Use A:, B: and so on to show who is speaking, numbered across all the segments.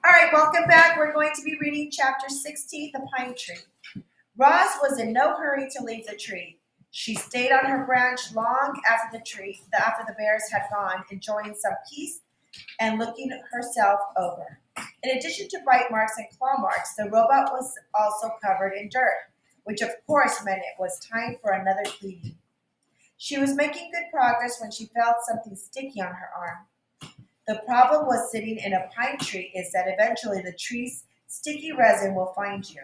A: All right, welcome back. We're going to be reading chapter 60, The Pine Tree. Roz was in no hurry to leave the tree. She stayed on her branch long after the bears had gone, enjoying some peace and looking herself over. In addition to bite marks and claw marks, the robot was also covered in dirt, which of course meant it was time for another cleaning. She was making good progress when she felt something sticky on her arm. The problem with sitting in a pine tree is that eventually the tree's sticky resin will find you.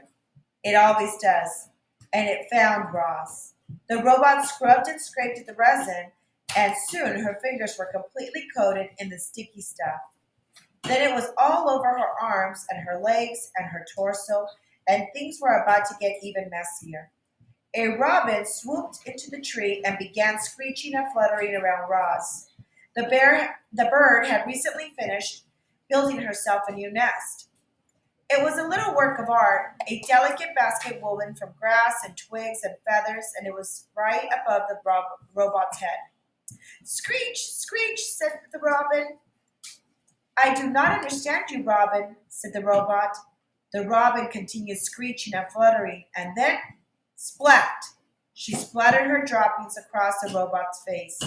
A: It always does. And it found Roz. The robot scrubbed and scraped at the resin, and soon her fingers were completely coated in the sticky stuff. Then it was all over her arms and her legs and her torso, and things were about to get even messier. A robin swooped into the tree and began screeching and fluttering around Roz. The bird had recently finished building herself a new nest. It was a little work of art, a delicate basket woven from grass and twigs and feathers, and it was right above the robot's head. Screech, screech, said the robin. I do not understand you, Robin, said the robot. The robin continued screeching and fluttering, and then splat! She splattered her droppings across the robot's face.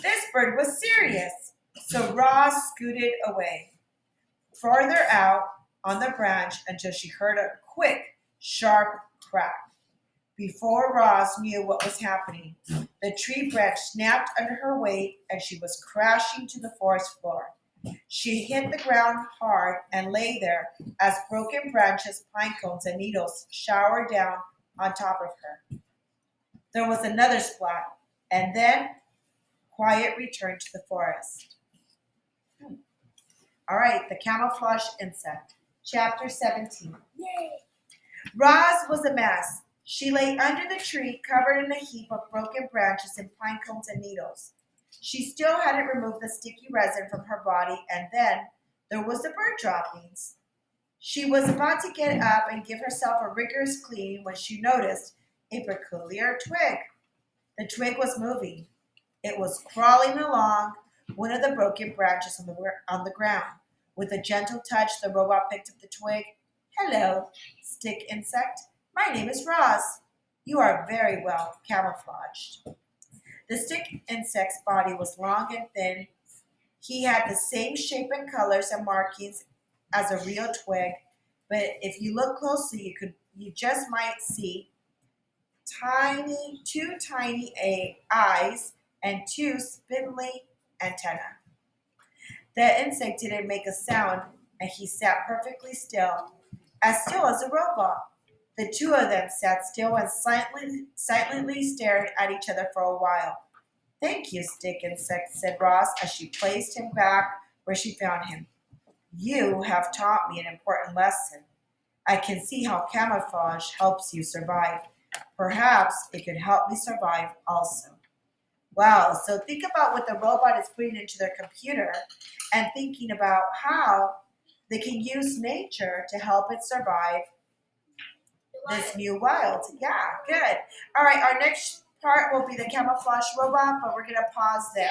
A: This bird was serious, so Roz scooted away, farther out on the branch until she heard a quick, sharp crack. Before Roz knew what was happening, the tree branch snapped under her weight and she was crashing to the forest floor. She hit the ground hard and lay there as broken branches, pine cones, and needles showered down on top of her. There was another splat, and then quiet returned to the forest. All right, the camouflage insect. Chapter 17. Yay! Roz was a mess. She lay under the tree, covered in a heap of broken branches and pine cones and needles. She still hadn't removed the sticky resin from her body, and then there was the bird droppings. She was about to get up and give herself a rigorous cleaning when she noticed a peculiar twig. The twig was moving. It was crawling along one of the broken branches on the ground. With a gentle touch, the robot picked up the twig. Hello, stick insect. My name is Roz. You are very well camouflaged. The stick insect's body was long and thin. He had the same shape and colors and markings as a real twig, but if you look closely, you just might see two tiny eyes and two spindly antennae. The insect didn't make a sound, and he sat perfectly still as a robot. The two of them sat still and silently stared at each other for a while. Thank you, stick insect, said Roz as she placed him back where she found him. You have taught me an important lesson. I can see how camouflage helps you survive. Perhaps it could help me survive also. Wow, so think about what the robot is putting into their computer and thinking about how they can use nature to help it survive this new wild. Yeah, good. All right, our next part will be the camouflage robot, but we're going to pause there.